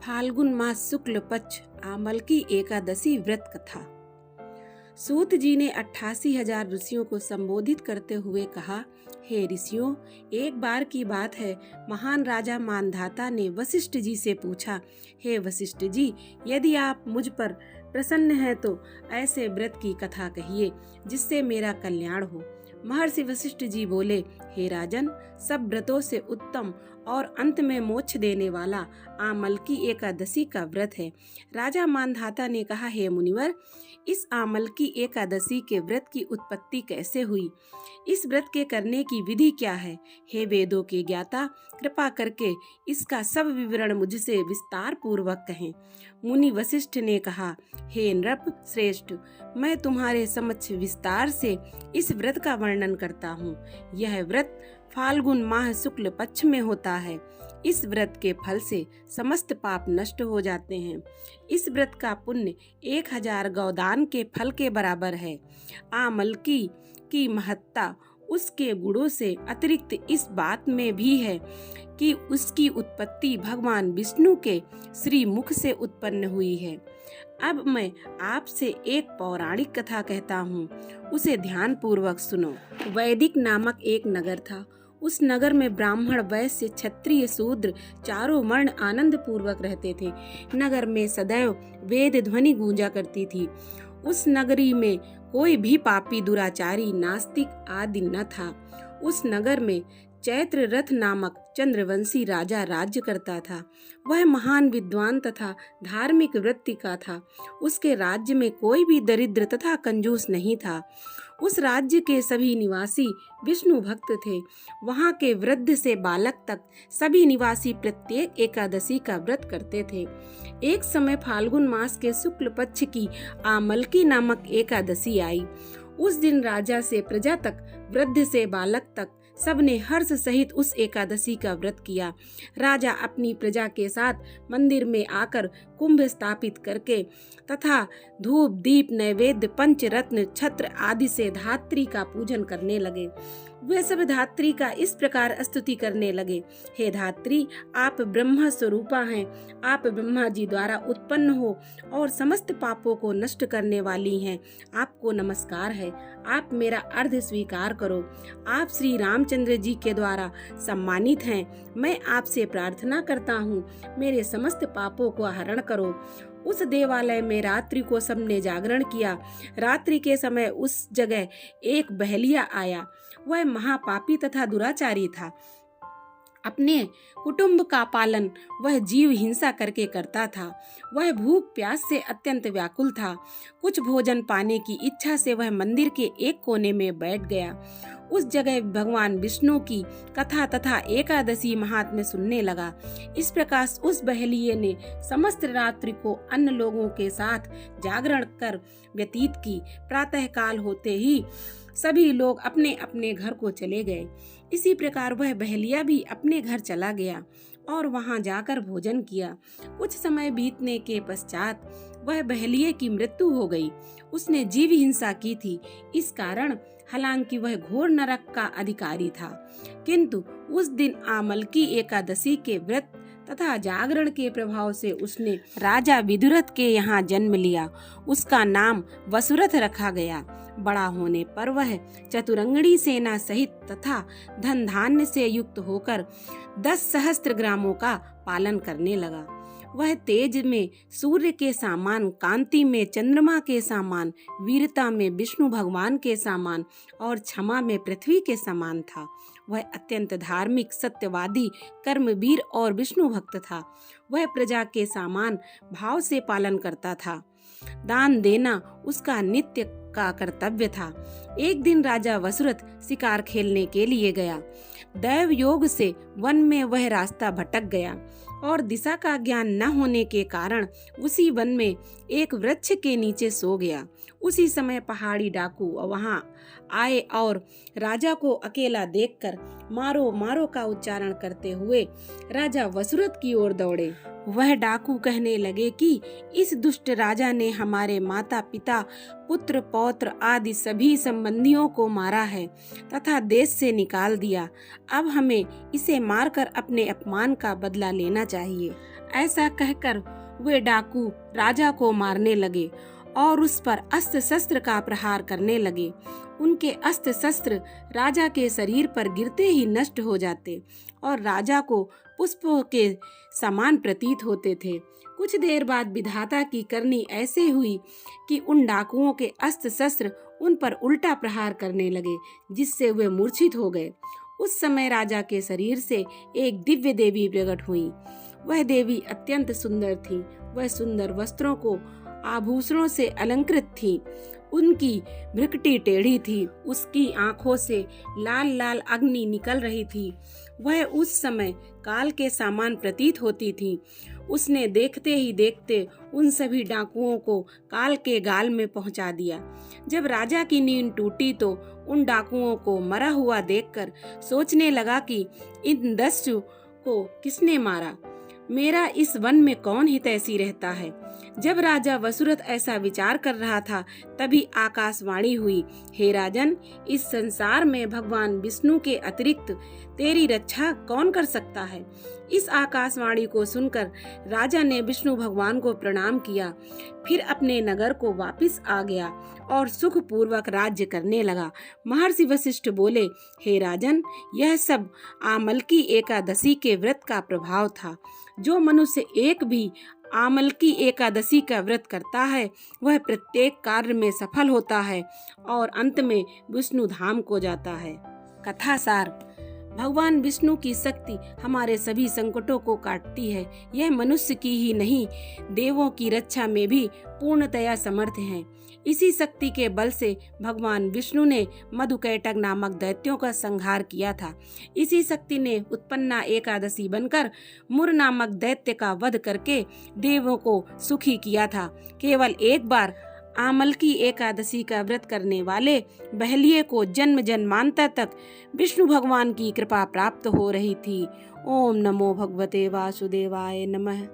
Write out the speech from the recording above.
फाल्गुन मास शुक्ल पक्ष आमल की एकादशी व्रत कथा। सूत जी ने 88,000 ऋषियों को संबोधित करते हुए कहा, हे ऋषियों, एक बार की बात है, महान राजा मानधाता ने वशिष्ठ जी से पूछा, हे वशिष्ठ जी, यदि आप मुझ पर प्रसन्न हैं तो ऐसे व्रत की कथा कहिए जिससे मेरा कल्याण हो। महर्षि वशिष्ठ जी बोले, हे राजन, सब व्रतों से उत्तम और अंत में मोक्ष देने वाला आमल की एकादशी का व्रत है। राजा मानधाता ने कहा, हे मुनिवर, इस आमल की एकादशी के व्रत की उत्पत्ति कैसे हुई? इस व्रत के करने की विधि क्या है? हे वेदों के ज्ञाता, कृपा करके इसका सब विवरण मुझसे विस्तार पूर्वक कहें। मुनि वशिष्ठ ने कहा, हे नृप श्रेष्ठ, मैं तुम्हारे समक्ष विस्तार से इस व्रत का वर्णन करता हूँ। यह व्रत फाल्गुन माह शुक्ल पक्ष में होता है। इस व्रत के फल से समस्त पाप नष्ट हो जाते हैं। इस व्रत का पुण्य 1000 गौदान के फल के बराबर है। आमल की महत्ता उसके गुणों से अतिरिक्त इस बात में भी है कि उसकी उत्पत्ति भगवान विष्णु के श्री मुख से उत्पन्न हुई है। अब मैं आपसे एक पौराणिक कथा कहता हूँ, उसे ध्यान पूर्वक सुनो। वैदिक नामक एक नगर था। उस नगर में ब्राह्मण, वैश्य, क्षत्रिय, शूद्र चारों वर्ण आनंद पूर्वक रहते थे। नगर में सदैव वेद ध्वनि गूंजा करती थी। उस नगरी में कोई भी पापी, दुराचारी, नास्तिक आदि न था। उस नगर में चैत्र रथ नामक चंद्रवंशी राजा राज्य करता था। वह महान विद्वान तथा धार्मिक वृत्ति का था। उसके राज्य में कोई भी दरिद्र तथा कंजूस नहीं था। उस राज्य के सभी निवासी विष्णु भक्त थे। वहाँ के वृद्ध से बालक तक सभी निवासी प्रत्येक एकादशी का व्रत करते थे। एक समय फाल्गुन मास के शुक्ल पक्ष की आमलकी नामक एकादशी आई। उस दिन राजा से प्रजा तक, वृद्ध से बालक तक सबने हर्ष सहित उस एकादशी का व्रत किया। राजा अपनी प्रजा के साथ मंदिर में आकर कुंभ स्थापित करके तथा धूप, दीप, नैवेद्य, पंचरत्न, छत्र आदि से धात्री का पूजन करने लगे। वे सब धात्री का इस प्रकार स्तुति करने लगे, हे धात्री, आप ब्रह्म स्वरूपा हैं। आप ब्रह्मा जी द्वारा उत्पन्न हो और समस्त पापों को नष्ट करने वाली हैं। आपको नमस्कार है। आप मेरा अर्घ्य स्वीकार करो। आप श्री रामचंद्र जी के द्वारा सम्मानित हैं। मैं आपसे प्रार्थना करता हूँ, मेरे समस्त पापों को हरण करो। उस देवालय में रात्रि को सबने जागरण किया। रात्रि के समय उस जगह एक बहलिया आया। वह महापापी तथा दुराचारी था। अपने कुटुंब का पालन वह जीव हिंसा करके करता था। वह भूख प्यास से अत्यंत व्याकुल था। कुछ भोजन पाने की इच्छा से वह मंदिर के एक कोने में बैठ गया। उस जगह भगवान विष्णु की कथा तथा एकादशी महात्म्य सुनने लगा। इस प्रकार उस बहलिये ने समस्त रात्रि को अन्य लोगों के साथ जागरण कर व्यतीत की। प्रातः काल होते ही सभी लोग अपने अपने घर को चले गए। इसी प्रकार वह बहलिया भी अपने घर चला गया और वहां जाकर भोजन किया। कुछ समय बीतने के पश्चात वह बहलिये की मृत्यु हो गई। उसने जीव हिंसा की थी। इस कारण हालांकि वह घोर नरक का अधिकारी था, किंतु उस दिन आमलकी एकादशी के व्रत तथा जागरण के प्रभाव से उसने राजा विदुरथ के यहाँ जन्म लिया। उसका नाम वसुरथ रखा गया। बड़ा होने पर वह चतुरंगणी सेना सहित तथा धन धान्य से युक्त होकर 10 सहस्त्र ग्रामों का पालन करने लगा। वह तेज में सूर्य के समान, कांति में चंद्रमा के समान, वीरता में विष्णु भगवान के समान और क्षमा में पृथ्वी के समान था। वह अत्यंत धार्मिक, सत्यवादी, कर्मवीर और विष्णु भक्त था। वह प्रजा के समान भाव से पालन करता था। दान देना उसका नित्य का कर्तव्य था। एक दिन राजा वसुरथ शिकार खेलने के लिए गया। दैव योग से वन में वह रास्ता भटक गया और दिशा का ज्ञान न होने के कारण उसी वन में एक वृक्ष के नीचे सो गया। उसी समय पहाड़ी डाकू वहां आए और राजा को अकेला देखकर मारो मारो का उच्चारण करते हुए राजा वसुरथ की ओर दौड़े। वह डाकू कहने लगे कि इस दुष्ट राजा ने हमारे माता पिता, पुत्र पौत्र आदि सभी संबंधियों को मारा है तथा देश से निकाल दिया। अब हमें इसे मारकर अपने अपमान का बदला लेना चाहिए। ऐसा कहकर वे डाकू राजा को मारने लगे और उस पर अस्त्र शस्त्र का प्रहार करने लगे। उनके अस्त्र शस्त्र राजा के शरीर पर गिरते ही नष्ट हो जाते और राजा को पुष्पों के समान प्रतीत होते थे। कुछ देर बाद विधाता की करनी ऐसे हुई कि उन डाकुओं के अस्त्र शस्त्र उन पर उल्टा प्रहार करने लगे, जिससे वे मूर्छित हो गए। उस समय राजा के शरीर से एक दिव्य देवी प्रकट हुई। वह देवी अत्यंत सुंदर थी। वह सुंदर वस्त्रों को आभूषणों से अलंकृत थी। उनकी भ्रुकुटी टेढ़ी थी। उसकी आंखों से लाल लाल अग्नि निकल रही थी। वह उस समय काल के समान प्रतीत होती थी। उसने देखते ही देखते उन सभी डाकुओं को काल के गाल में पहुंचा दिया। जब राजा की नींद टूटी तो उन डाकुओं को मरा हुआ देखकर सोचने लगा कि इन दस्यु को किसने मारा। मेरा इस वन में कौन हितैषी रहता है। जब राजा वसुरथ ऐसा विचार कर रहा था, तभी आकाशवाणी हुई, हे राजन, इस संसार में भगवान विष्णु के अतिरिक्त तेरी रक्षा कौन कर सकता है। इस आकाशवाणी को सुनकर राजा ने विष्णु भगवान को प्रणाम किया, फिर अपने नगर को वापस आ गया और सुख पूर्वक राज्य करने लगा। महर्षि वशिष्ठ बोले, हे राजन, यह सब आमलकी एकादशी के व्रत का प्रभाव था। जो मनुष्य एक भी आमलकी एकादशी का व्रत करता है, वह प्रत्येक कार्य में सफल होता है और अंत में विष्णु धाम को जाता है। कथा सार: भगवान विष्णु की शक्ति हमारे सभी संकटों को काटती है। यह मनुष्य की ही नहीं, देवों की रक्षा में भी पूर्णतया समर्थ है। इसी शक्ति के बल से भगवान विष्णु ने मधुकैटक नामक दैत्यों का संहार किया था। इसी शक्ति ने उत्पन्ना एकादशी बनकर मुर नामक दैत्य का वध करके देवों को सुखी किया था। केवल एक बार आमलकी एकादशी का व्रत करने वाले बहलिये को जन्म जन्मांतर तक विष्णु भगवान की कृपा प्राप्त हो रही थी। ओम नमो भगवते वासुदेवाय नमः।